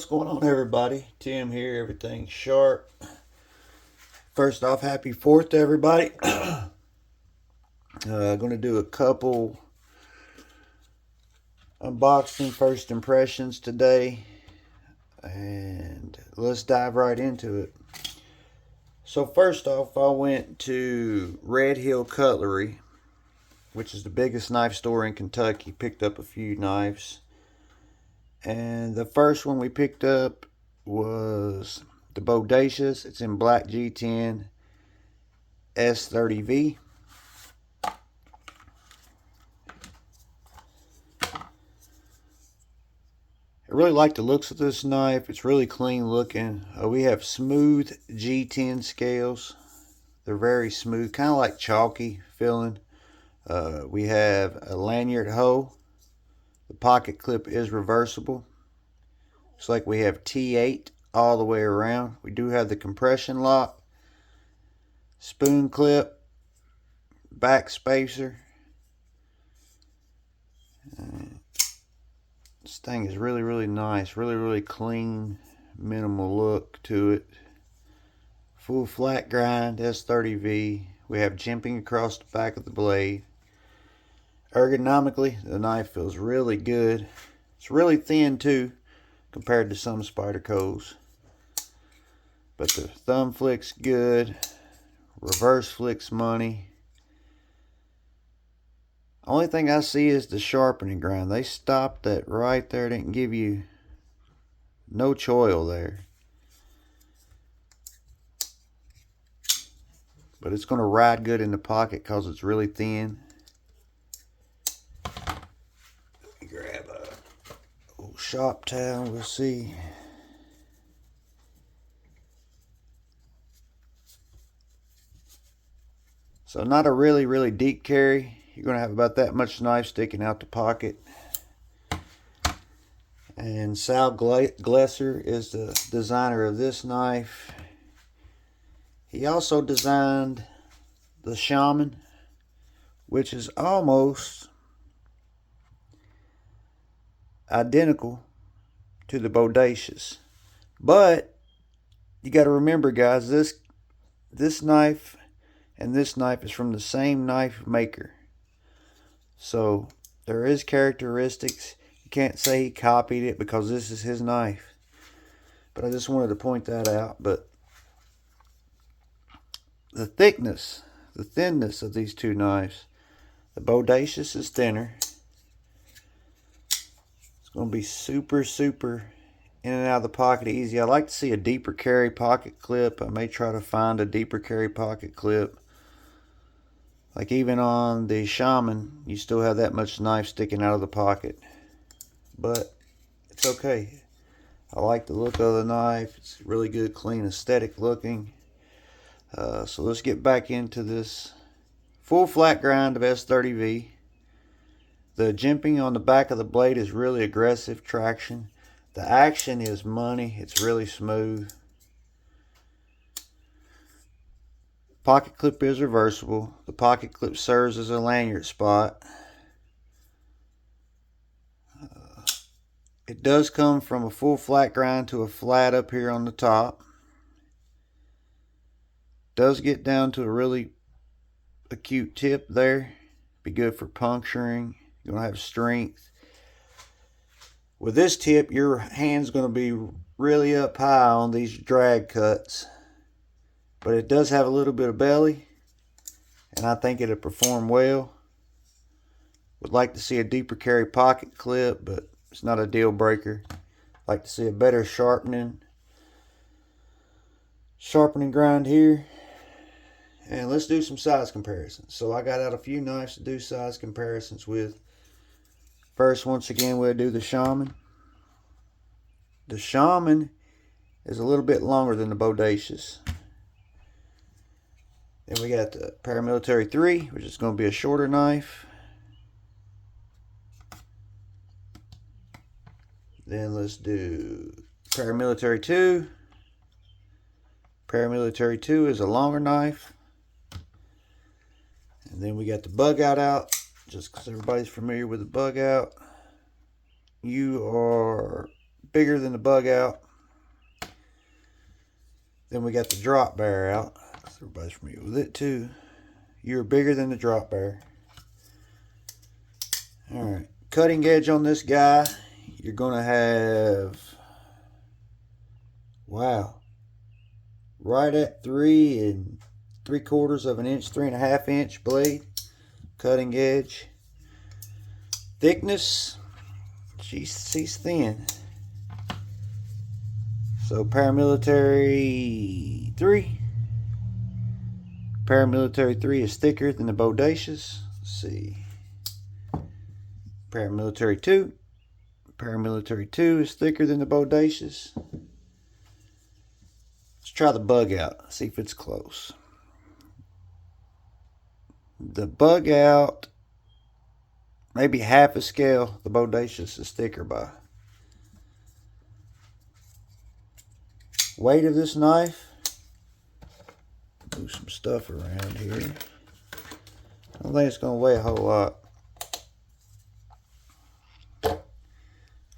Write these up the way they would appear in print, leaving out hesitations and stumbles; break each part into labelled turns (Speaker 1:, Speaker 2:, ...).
Speaker 1: What's going on, everybody? Tim here, everything sharp. First off, happy 4th to everybody. Going to do a couple unboxing first impressions today, and let's dive right into it. So first off, I went to Red Hill Cutlery, which is the biggest knife store in Kentucky. Picked up a few knives, and the first one we picked up was the Bodacious. It's in black G10 S30V. I really like the looks of this knife. It's really clean looking. We have smooth G10 scales. They're very smooth, kind of like chalky feeling. We have a lanyard hole. The pocket clip is reversible. Looks like we have T8 all the way around. We do have the compression lock, spoon clip, back spacer. This thing is really nice, really clean, minimal look to it. Full flat grind S30V. We have jimping across the back of the blade. Ergonomically, the knife feels really good. It's really thin too, compared to some Spyder. But the thumb flick's good. Reverse flick's money. Only thing I see is the sharpening grind. They stopped that right there. Didn't give you no choil there. But it's going to ride good in the pocket because it's really thin. Let me grab a old shop towel. We'll see. So not a really deep carry. You're going to have about that much knife sticking out the pocket. And Sal Glesser is the designer of this knife. He also designed the Shaman, which is almost identical to the Bodacious. But you got to remember, guys, this knife and this knife is from the same knife maker. So there is characteristics. You can't say he copied it because this is his knife. But I just wanted to point that out. But the thickness, the thinness of these two knives. The Bodacious is thinner. It's going to be super in and out of the pocket easy. I like to see a deeper carry pocket clip. I may try to find a deeper carry pocket clip. Like even on the Shaman, you still have that much knife sticking out of the pocket. But it's okay. I like the look of the knife. It's really good, clean, aesthetic looking. So let's get back into this full flat grind of S30V. The jimping on the back of the blade is really aggressive traction. The action is money. It's really smooth. Pocket clip is reversible. The pocket clip serves as a lanyard spot. It does come from a full flat grind to a flat up here on the top. Does get down to a really acute tip there. Be good for puncturing. You're going to have strength. With this tip, your hand's going to be really up high on these drag cuts. But it does have a little bit of belly, and I think it'll perform well. Would like to see a deeper carry pocket clip, but it's not a deal breaker. Like to see a better sharpening grind here. And let's do some size comparisons. So I got out a few knives to do size comparisons with. First, once again, we'll do the Shaman. The Shaman is a little bit longer than the Bodacious. Then we got the Paramilitary 3, which is going to be a shorter knife. Then let's do Paramilitary 2. Paramilitary 2 is a longer knife. And then we got the bug out, just because everybody's familiar with the bug out. You are bigger than the bug out. Then we got the drop bear out. Everybody's familiar with it too. You're bigger than the drop bear. Alright, cutting edge on this guy, you're going to have, wow, right at 3 3/4 of an inch, 3.5 inch blade, cutting edge. Thickness, she's thin. So paramilitary 3. Paramilitary 3 is thicker than the Bodacious. Let's see. Paramilitary 2. Paramilitary 2 is thicker than the Bodacious. Let's try the bug out. See if it's close. The bug out, maybe half a scale. The Bodacious is thicker by. Weight of this knife. Move some stuff around here. I don't think it's going to weigh a whole lot.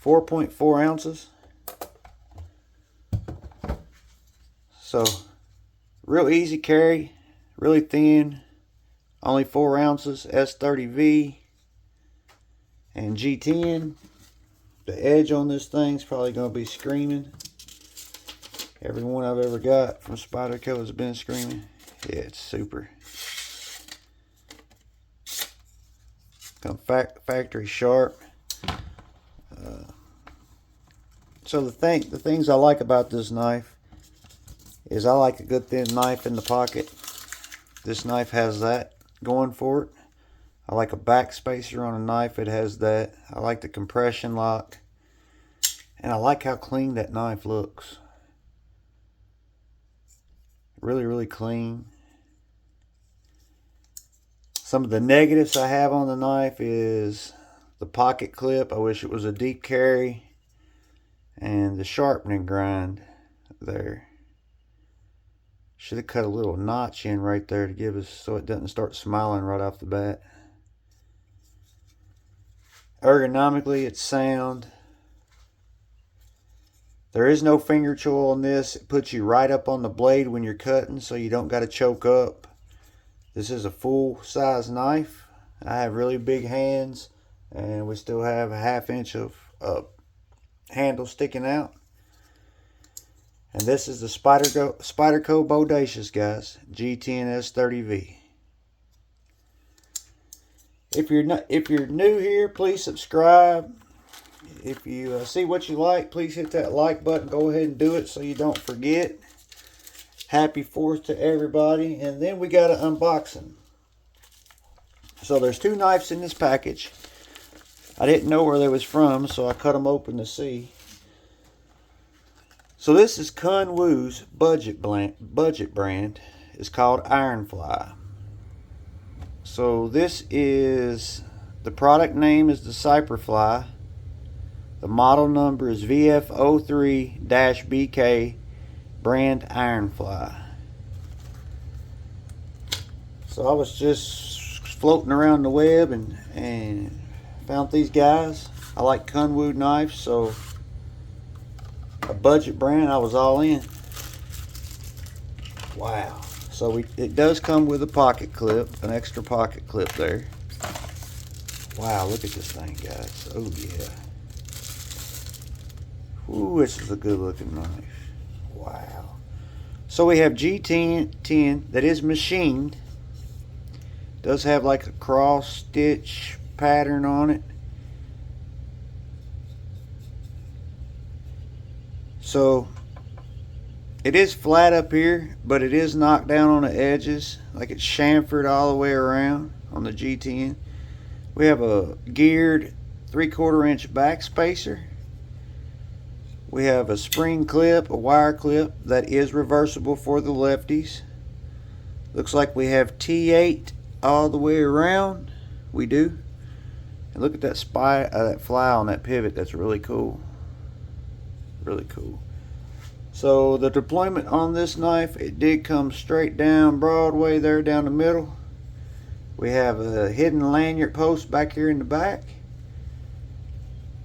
Speaker 1: 4.4 ounces. So, real easy carry, really thin, only 4 ounces, S30V and G10. The edge on this thing's probably going to be screaming. Every one I've ever got from Spyder has been screaming. Yeah, it's super. Come factory sharp. So the things I like about this knife is I like a good thin knife in the pocket. This knife has that going for it. I like a back spacer on a knife. It has that. I like the compression lock. And I like how clean that knife looks. Really, really clean. Some of the negatives I have on the knife is the pocket clip. I wish it was a deep carry. And the sharpening grind there. Should have cut a little notch in right there to give us, so it doesn't start smiling right off the bat. Ergonomically, it's sound. There is no finger choil on this. It puts you right up on the blade when you're cutting, so you don't got to choke up. This is a full size knife. I have really big hands, and we still have a 1/2 inch of handle sticking out. And this is the Spyderco Bodacious, guys. G10 S30V. If you're new here, please subscribe. If you see what you like, please hit that like button. Go ahead and do it so you don't forget. Happy 4th to everybody. And then we got an unboxing. So there's 2 knives in this package. I didn't know where they was from, so I cut them open to see. So this is Kun Wu's budget brand. It's called Ironfly. So this is, the product name is the Cyperfly. The model number is VF03-BK, brand Ironfly. So I was just floating around the web and found these guys. I like Kun Wu knives, so a budget brand, I was all in. Wow. So it does come with a pocket clip, an extra pocket clip there. Wow, look at this thing, guys. Oh yeah. Ooh, this is a good looking knife. Wow. So we have G10 that is machined. Does have like a cross stitch pattern on it. So it is flat up here, but it is knocked down on the edges, like it's chamfered all the way around on the G10. We have a geared 3/4 inch back spacer. We have a spring clip, a wire clip that is reversible for the lefties. Looks like we have T8 all the way around. We do. And look at that that fly on that pivot. That's really cool. Really cool. So the deployment on this knife, it did come straight down Broadway there down the middle. We have a hidden lanyard post back here in the back.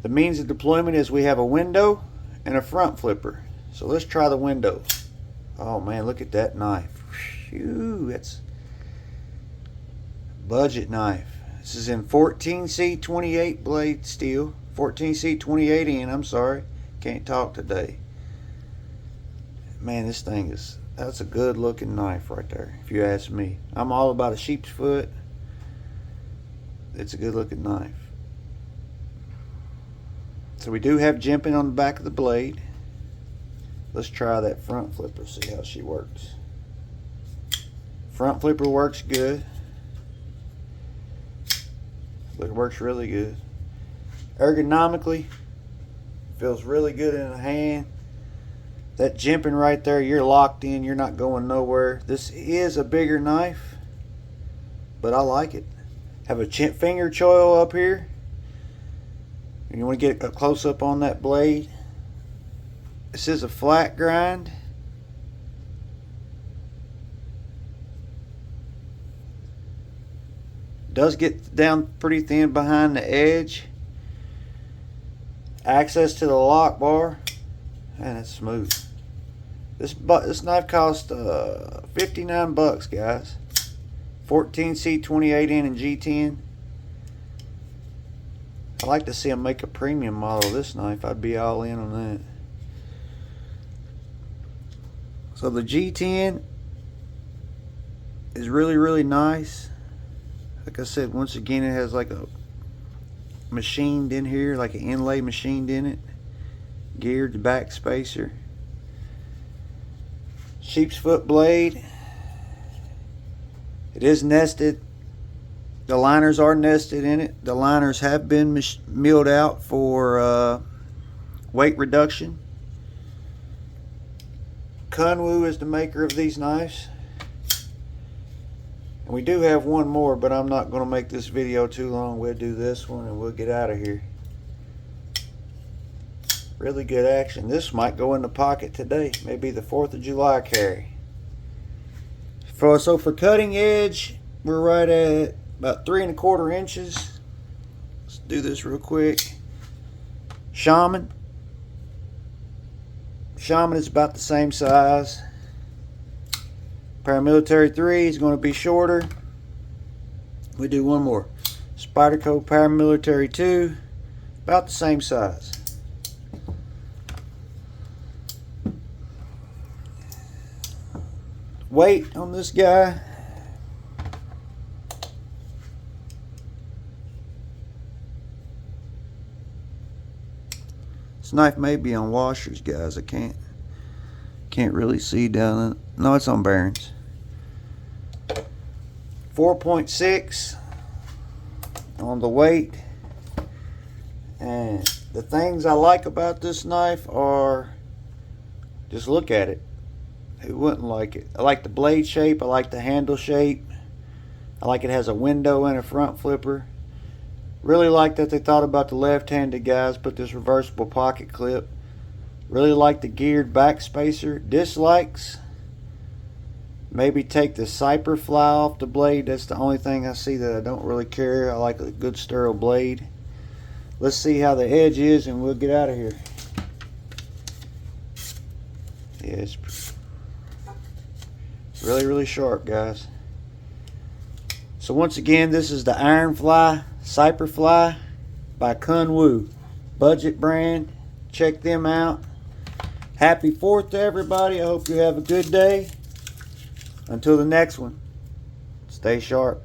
Speaker 1: The means of deployment is we have a window and a front flipper. So let's try the window. Oh man, look at that knife. Phew, that's budget knife. This is in 14C28 blade steel. 14C28N, I'm sorry. Can't talk today. Man, this thing is, that's a good looking knife right there, if you ask me. I'm all about a sheep's foot. It's a good looking knife. So we do have jimping on the back of the blade. Let's try that front flipper, see how she works. Front flipper works good. It works really good. Ergonomically, feels really good in the hand. That jimping right there, you're locked in, you're not going nowhere. This is a bigger knife, but I like it. Have a finger choil up here. And you want to get a close up on that blade. This is a flat grind. Does get down pretty thin behind the edge. Access to the lock bar, and it's smooth. This knife cost 59 bucks, guys. 14C28N and G10. I'd like to see them make a premium model of this knife. I'd be all in on that. So the G10 is really, really nice. Like I said, once again, it has like a machined in here, like an inlay machined in it. Geared back spacer. Sheep's foot blade. It is nested. The liners are nested in it. The liners have been milled out for weight reduction. Kunwu is the maker of these knives. And we do have one more, but I'm not going to make this video too long. We'll do this one and we'll get out of here. Really good action. This might go in the pocket today. Maybe the 4th of July carry. So for cutting edge, we're right at about 3 1/4 inches. Let's do this real quick. Shaman. Shaman is about the same size. Paramilitary 3 is going to be shorter. We do one more. Spyder Paramilitary 2, about the same size. Weight on this guy. This knife may be on washers, guys. I can't really see down it. No, it's on bearings. 4.6 on the weight. And the things I like about this knife are, just look at it. Who wouldn't like it? I like the blade shape. I like the handle shape. I like it has a window and a front flipper. Really like that they thought about the left-handed guys. Put this reversible pocket clip. Really like the geared back spacer. Dislikes, maybe take the cyper fly off the blade. That's the only thing I see that I don't really care. I like a good sterile blade. Let's see how the edge is and we'll get out of here. Yeah, it's really, really sharp, guys. So once again, this is the Iron Fly Cyper Fly by Kunwu. Budget brand. Check them out. Happy 4th to everybody. I hope you have a good day. Until the next one, stay sharp.